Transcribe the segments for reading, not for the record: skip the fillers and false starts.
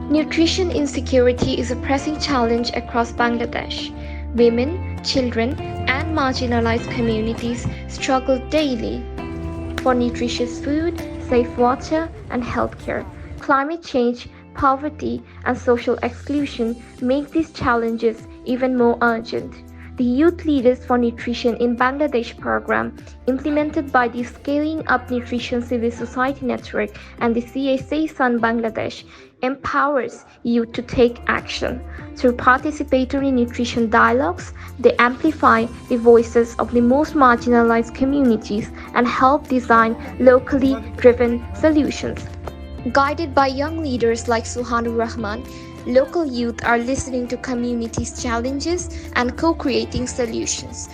Nutrition insecurity is a pressing challenge across Bangladesh. Women, children, and marginalized communities struggle daily for nutritious food, safe water, and healthcare. Climate change, poverty, and social exclusion make these challenges even more urgent. The Youth Leaders for Nutrition in Bangladesh program, implemented by the Scaling Up Nutrition Civil Society Network and the CSA Sun Bangladesh, empowers youth to take action. Through participatory nutrition dialogues, they amplify the voices of the most marginalized communities and help design locally driven solutions. Guided by young leaders like Suhanur Rahman, local youth are listening to communities' challenges and co-creating solutions.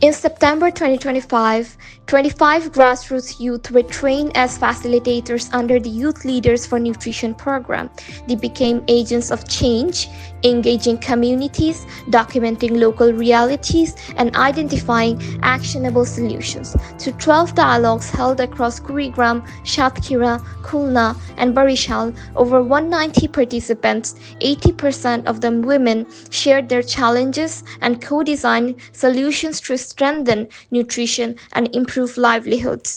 In September 2025, 25 grassroots youth were trained as facilitators under the Youth Leaders for Nutrition program. They became agents of change, engaging communities, documenting local realities, and identifying actionable solutions. Through 12 dialogues held across Kurigram, Shatkhira, Khulna, and Barishal, over 190 participants, 80% of them women, shared their challenges and co-designed solutions to strengthen nutrition and improve livelihoods.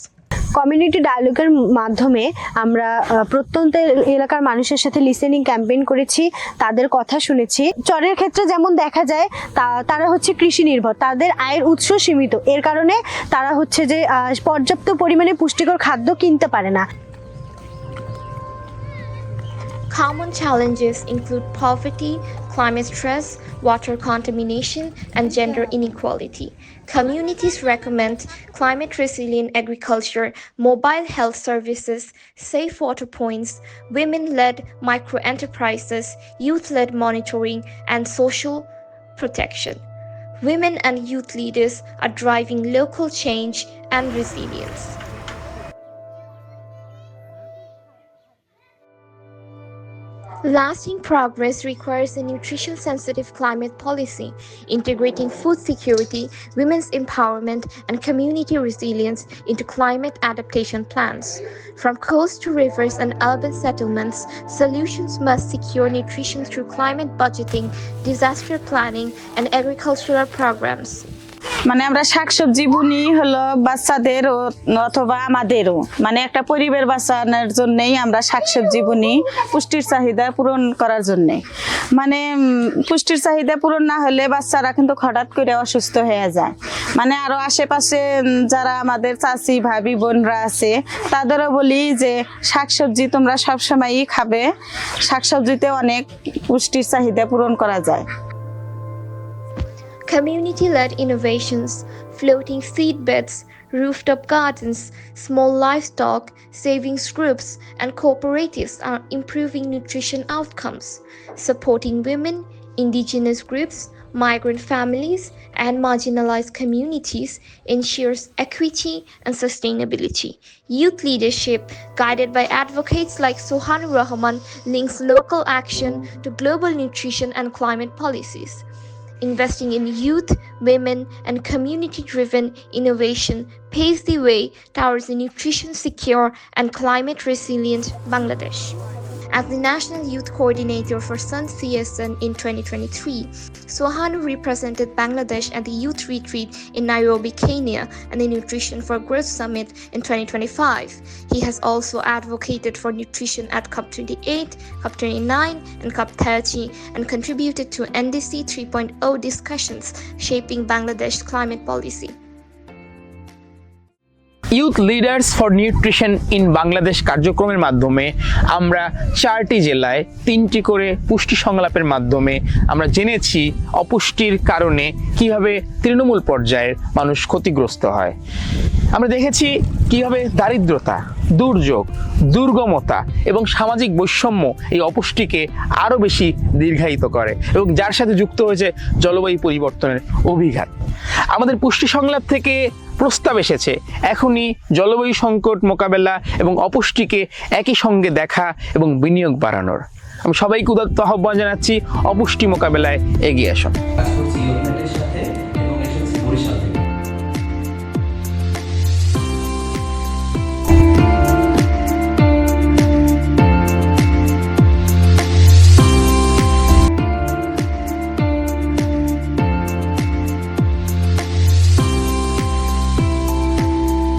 Community ডায়ালগের মাধ্যমে আমরা প্রত্যন্ত এলাকার মানুষের সাথে listening campaign করেছি, তাদের কথা শুনেছি। চরের ক্ষেত্রে যেমন দেখা যায় তারা হচ্ছে কৃষি নির্ভর, তাদের আয়ের উৎস সীমিত, এর কারণে তারা হচ্ছে যে পর্যাপ্ত পরিমাণে পুষ্টিকর খাদ্য কিনতে পারে না। Common challenges include poverty, climate stress, water contamination, and gender inequality. Communities recommend climate-resilient agriculture, mobile health services, safe water points, women-led micro-enterprises, youth-led monitoring, and social protection. Women and youth leaders are driving local change and resilience. Lasting progress requires a nutrition-sensitive climate policy, integrating food security, women's empowerment, and community resilience into climate adaptation plans. From coast to rivers and urban settlements, solutions must secure nutrition through climate budgeting, disaster planning, and agricultural programs. মানে আমরা শাকসবজি বুনি হলো বাচ্চাদের অথবা আমাদেরও, মানে একটা পরিবার বাঁচানোর জন্যই আমরা শাকসবজি বুনি, পুষ্টির চাহিদা পূরণ করার জন্য। মানে পুষ্টির চাহিদা পূরণ না হলে বাচ্চারা কিন্তু হঠাৎ করে অসুস্থ হয়ে যায়। মানে আরো আশেপাশে যারা আমাদের চাচি ভাবি বোনরা আছে তাদেরও বলি যে শাকসবজি তোমরা সবসময়ই খাবে, শাকসবজিতে অনেক পুষ্টির চাহিদা পূরণ করা যায়। Community-led innovations, floating seed beds, rooftop gardens, small livestock savings groups, and cooperatives are improving nutrition outcomes, supporting women, indigenous groups, migrant families, and marginalized communities ensures equity and sustainability. Youth leadership, guided by advocates like Suhanur Rahman, links local action to global nutrition and climate policies. Investing in youth, women, and community-driven innovation paves the way towards a nutrition-secure and climate-resilient Bangladesh. As the National Youth Coordinator for Sun CSN in 2023, Suhanur represented Bangladesh at the Youth Retreat in Nairobi, Kenya, and the Nutrition for Growth Summit in 2025. He has also advocated for nutrition at COP28, COP29, and COP30, and contributed to NDC 3.0 discussions shaping Bangladesh's climate policy. Youth leaders for nutrition in Bangladesh কার্যক্রমের মাধ্যমে আমরা 4টি জেলায় 3টি করে পুষ্টি সংলাপের মাধ্যমে আমরা জেনেছি অপুষ্টির কারণে কিভাবে তৃণমূল পর্যায়ের মানুষ ক্ষতিগ্রস্ত হয়। আমরা দেখেছি কিভাবে দারিদ্রতা, দুর্যোগ, দুর্গমতা এবং সামাজিক বৈষম্য এই অপুষ্টিকে আরও বেশি দীর্ঘায়িত করে এবং যার সাথে যুক্ত হয়েছে জলবায়ু পরিবর্তনের অভিঘাত। আমাদের পুষ্টি সংলাপ থেকে প্রস্তাব এসেছে এখনই জলবায়ু সংকট মোকাবেলা এবং অপুষ্টিকে একই সঙ্গে দেখা এবং বিনিয়োগ বাড়ানোর। আমি সবাইকে উদাত্ত আহ্বান জানাচ্ছি অপুষ্টি মোকাবেলায় এগিয়ে আসুন।